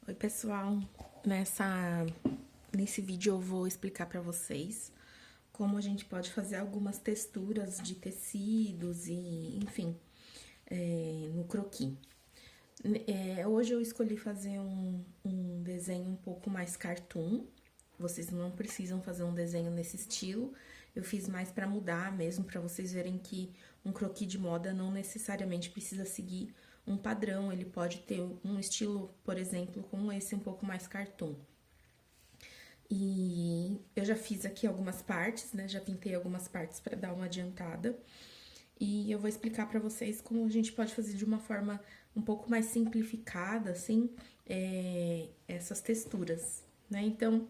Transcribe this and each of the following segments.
Oi, pessoal. Nesse vídeo eu vou explicar para vocês como a gente pode fazer algumas texturas de tecidos e, enfim, no croquis. Hoje eu escolhi fazer um desenho um pouco mais cartoon. Vocês não precisam fazer um desenho nesse estilo. Eu fiz mais para mudar mesmo, para vocês verem que um croquis de moda não necessariamente precisa seguir um padrão. Ele pode ter um estilo, por exemplo, como esse, um pouco mais cartoon. E eu já fiz aqui algumas partes, né? Já pintei algumas partes para dar uma adiantada. E eu vou explicar para vocês como a gente pode fazer de uma forma um pouco mais simplificada, assim, essas texturas, né? Então,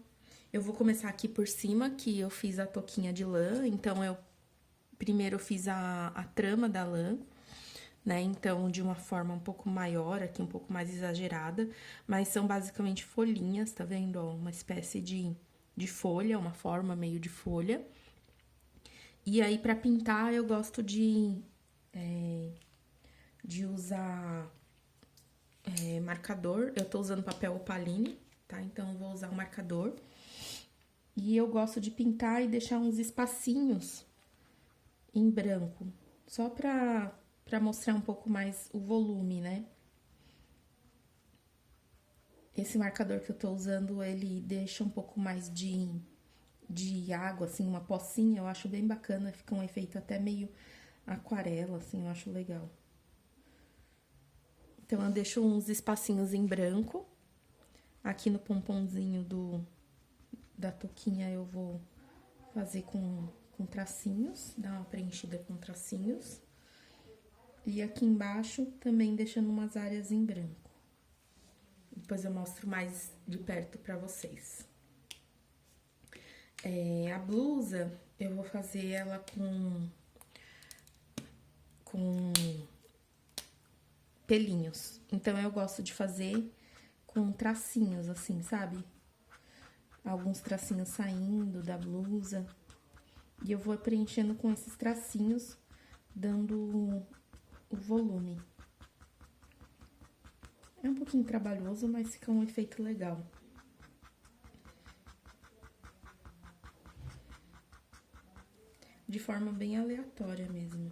eu vou começar aqui por cima, que eu fiz a touquinha de lã. Então, primeiro eu fiz a trama da lã, né? Então, de uma forma um pouco maior aqui, um pouco mais exagerada. Mas são basicamente folhinhas, tá vendo? Ó, uma espécie de folha, uma forma meio de folha. E aí, pra pintar, eu gosto de usar marcador. Eu tô usando papel opaline, tá? Então, eu vou usar o marcador. E eu gosto de pintar e deixar uns espacinhos em branco, só pra mostrar um pouco mais o volume, né? Esse marcador que eu tô usando, ele deixa um pouco mais de água, assim, uma pocinha, eu acho bem bacana, fica um efeito até meio aquarela, assim, eu acho legal. Então, eu deixo uns espacinhos em branco. Aqui no pomponzinho da touquinha eu vou fazer com tracinhos, dar uma preenchida com tracinhos. E aqui embaixo também deixando umas áreas em branco. Depois eu mostro mais de perto pra vocês. A blusa, eu vou fazer ela com pelinhos. Então, eu gosto de fazer com tracinhos, assim, sabe? Alguns tracinhos saindo da blusa. E eu vou preenchendo com esses tracinhos, dando o volume. É um pouquinho trabalhoso, mas fica um efeito legal. De forma bem aleatória mesmo.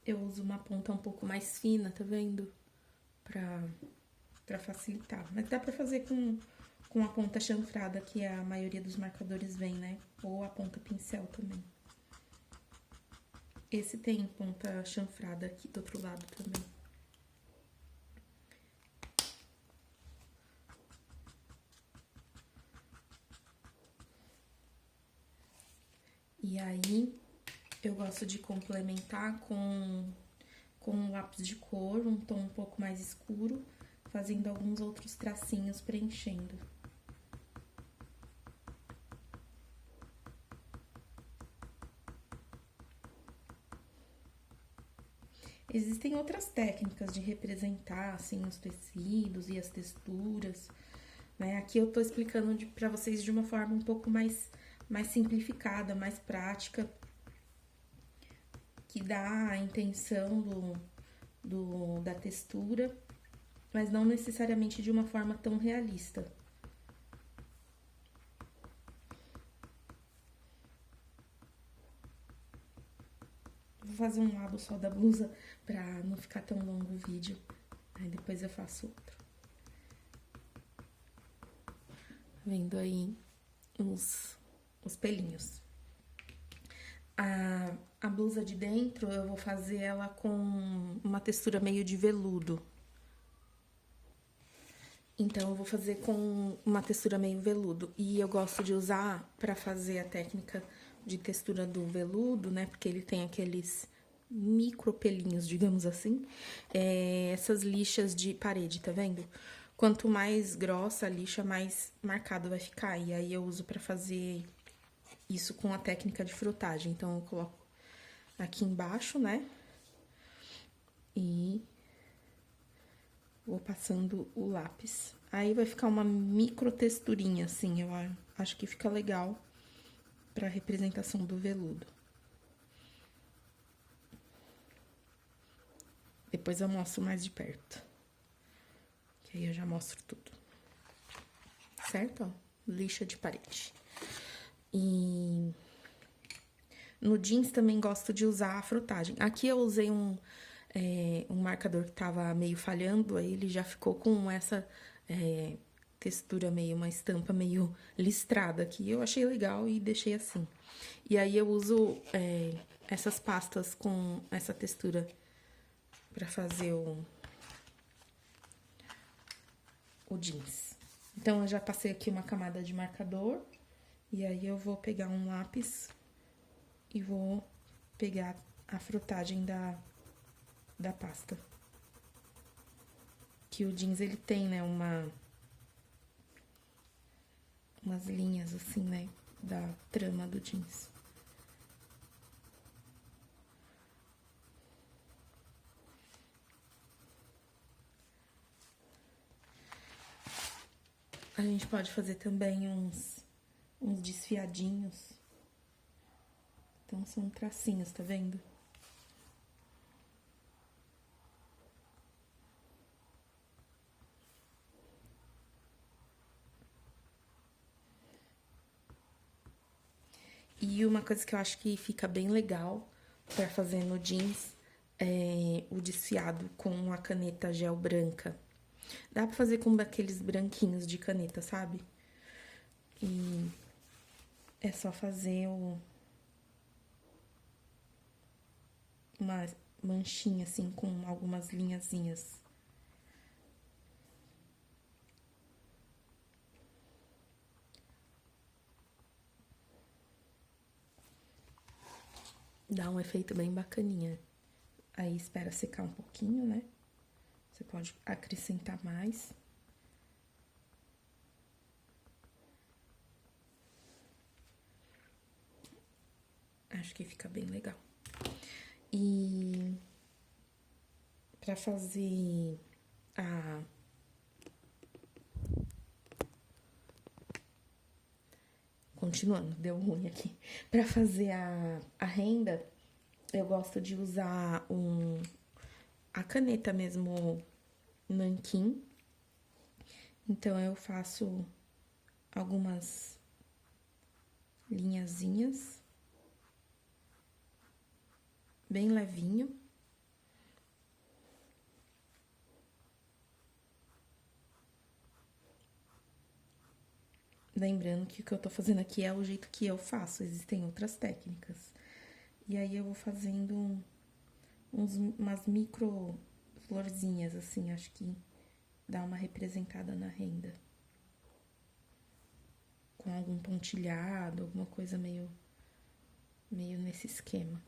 Eu uso uma ponta um pouco mais fina, tá vendo? Pra facilitar. Mas dá pra fazer com a ponta chanfrada, que a maioria dos marcadores vem, né? Ou a ponta pincel também. Esse tem ponta chanfrada aqui do outro lado também. E aí, eu gosto de complementar com um lápis de cor, um tom um pouco mais escuro, fazendo alguns outros tracinhos preenchendo. Existem outras técnicas de representar, assim, os tecidos e as texturas, né? Aqui eu tô explicando pra vocês de uma forma um pouco mais simplificada, mais prática, que dá a intenção da textura, mas não necessariamente de uma forma tão realista. Vou fazer um lado só da blusa pra não ficar tão longo o vídeo. Aí depois eu faço outro. Vendo aí os pelinhos. A blusa de dentro eu vou fazer ela com uma textura meio de veludo. Então, eu vou fazer com uma textura meio veludo. E eu gosto de usar pra fazer a técnica de textura do veludo, né? Porque ele tem aqueles micro pelinhos, digamos assim. Essas lixas de parede, tá vendo? Quanto mais grossa a lixa, mais marcado vai ficar. E aí, eu uso pra fazer isso com a técnica de frotagem. Então, eu coloco aqui embaixo, né? E vou passando o lápis Aí vai ficar uma micro texturinha, assim, eu acho que fica legal pra representação do veludo. Depois eu mostro mais de perto. Que aí eu já mostro tudo. Certo? Ó, lixa de parede. E no jeans também gosto de usar a frotagem. Aqui eu usei um marcador que tava meio falhando, aí ele já ficou com essa textura meio, uma estampa meio listrada aqui. Eu achei legal e deixei assim. E aí eu uso essas pastas com essa textura pra fazer o jeans. Então, eu já passei aqui uma camada de marcador. E aí, eu vou pegar um lápis e vou pegar a frotagem da pasta. Que o jeans, ele tem, né, umas linhas, assim, né, da trama do jeans. A gente pode fazer também uns desfiadinhos. Então, são tracinhos, tá vendo? E uma coisa que eu acho que fica bem legal pra fazer no jeans é o desfiado com a caneta gel branca. Dá pra fazer com daqueles branquinhos de caneta, sabe? E é só fazer uma manchinha, assim, com algumas linhazinhas. Dá um efeito bem bacaninha. Aí, espera secar um pouquinho, né? Você pode acrescentar mais. Acho que fica bem legal. E pra fazer a... Continuando, deu ruim aqui. Pra fazer a renda, eu gosto de usar a caneta mesmo, nanquim. Então, eu faço algumas linhazinhas, bem levinho. Lembrando que o que eu tô fazendo aqui é o jeito que eu faço, existem outras técnicas. E aí, eu vou fazendo umas micro florzinhas, assim, acho que dá uma representada na renda. Com algum pontilhado, alguma coisa meio nesse esquema.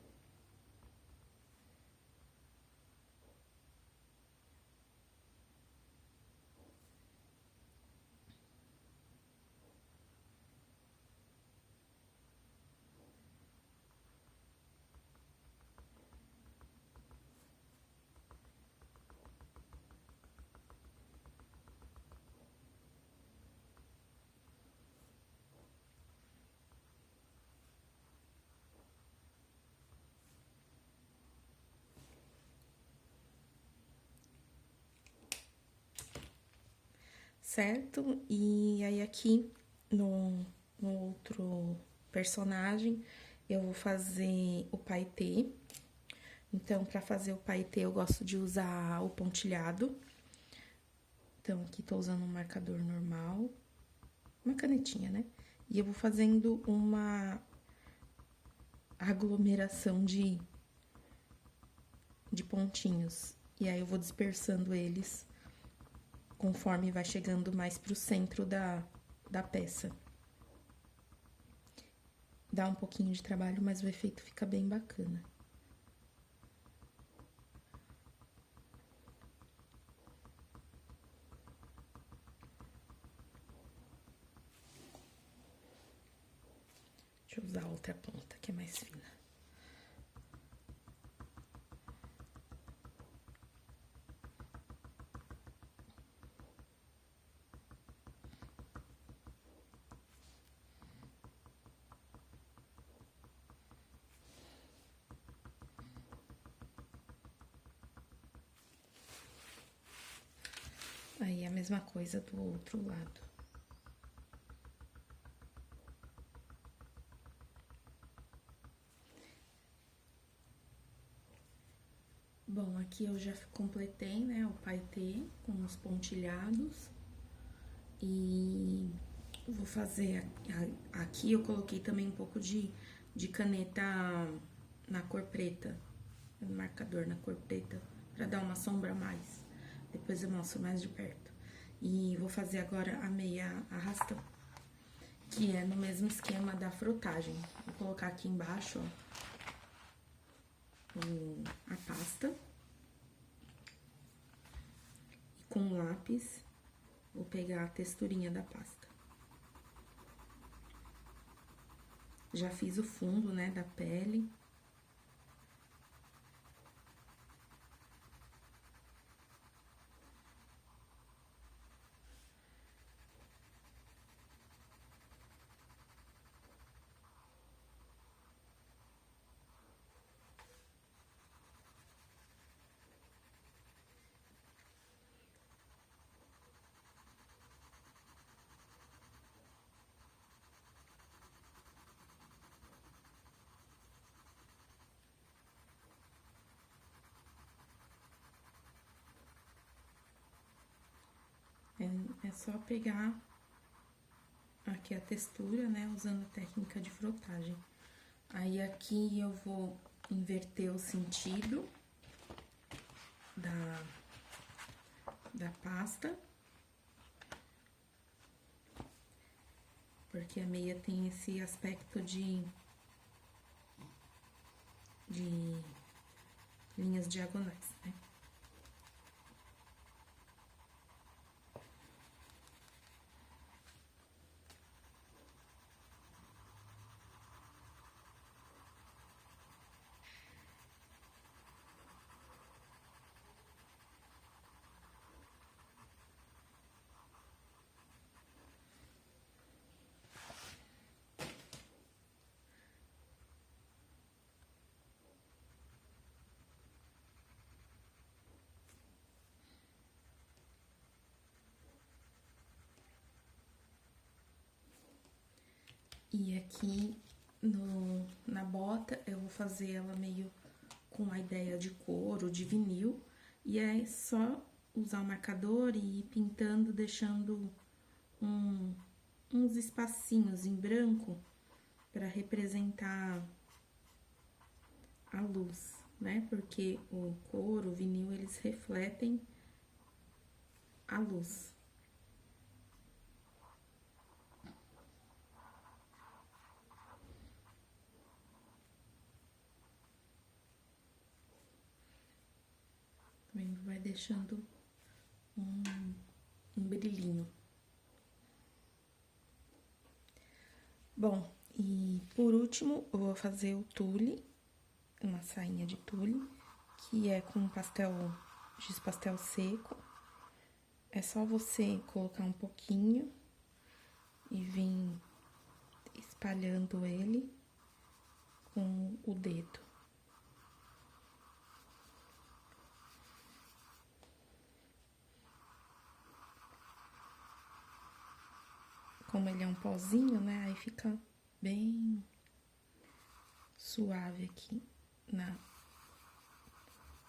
Certo? E aí, aqui no outro personagem, eu vou fazer o paetê. Então, pra fazer o paetê, eu gosto de usar o pontilhado. Então, aqui tô usando um marcador normal, uma canetinha, né? E eu vou fazendo uma aglomeração de pontinhos. E aí, eu vou dispersando eles conforme vai chegando mais pro centro da peça. Dá um pouquinho de trabalho, mas o efeito fica bem bacana. Deixa eu usar a outra ponta, que é mais fina. mesma coisa do outro lado. Bom, aqui eu já completei, né, o paetê com os pontilhados. E vou fazer aqui, eu coloquei também um pouco de caneta na cor preta, no marcador na cor preta, pra dar uma sombra a mais. Depois eu mostro mais de perto. E vou fazer agora a meia arrastão, que é no mesmo esquema da frotagem. Vou colocar aqui embaixo, ó, a pasta. E com o lápis, vou pegar a texturinha da pasta. Já fiz o fundo, né, da pele. É só pegar aqui a textura, né, usando a técnica de frotagem. Aí, aqui eu vou inverter o sentido da pasta. Porque a meia tem esse aspecto de linhas diagonais, né? E aqui na bota eu vou fazer ela meio com a ideia de couro, de vinil. E é só usar o marcador e ir pintando, deixando uns espacinhos em branco para representar a luz, né? Porque o couro, o vinil, eles refletem a luz. Também vai deixando um brilhinho. Bom, e por último, eu vou fazer o tule, uma sainha de tule, que é com giz pastel seco. É só você colocar um pouquinho e vir espalhando ele com o dedo. Como ele é um pozinho, né, aí fica bem suave aqui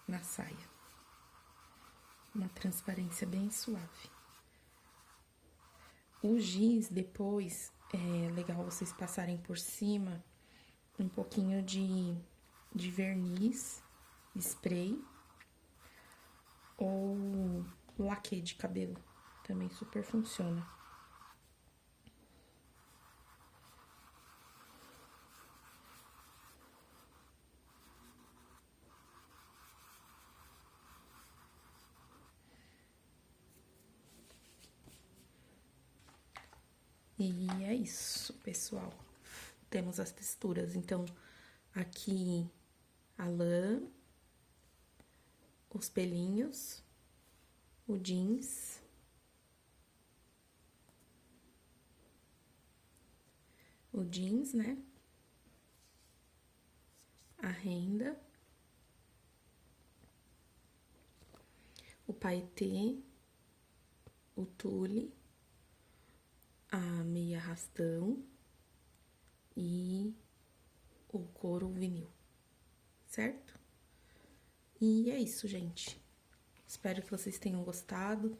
na saia. Uma transparência bem suave. O giz, depois, é legal vocês passarem por cima um pouquinho de verniz, spray, ou laque de cabelo, também super funciona. E é isso, pessoal. Temos as texturas, então, aqui a lã, os pelinhos, o jeans, né? A renda, o paetê, o tule, a meia arrastão e o couro vinil, certo? E é isso, gente. Espero que vocês tenham gostado,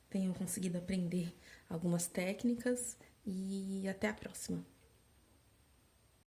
tenham conseguido aprender algumas técnicas e até a próxima.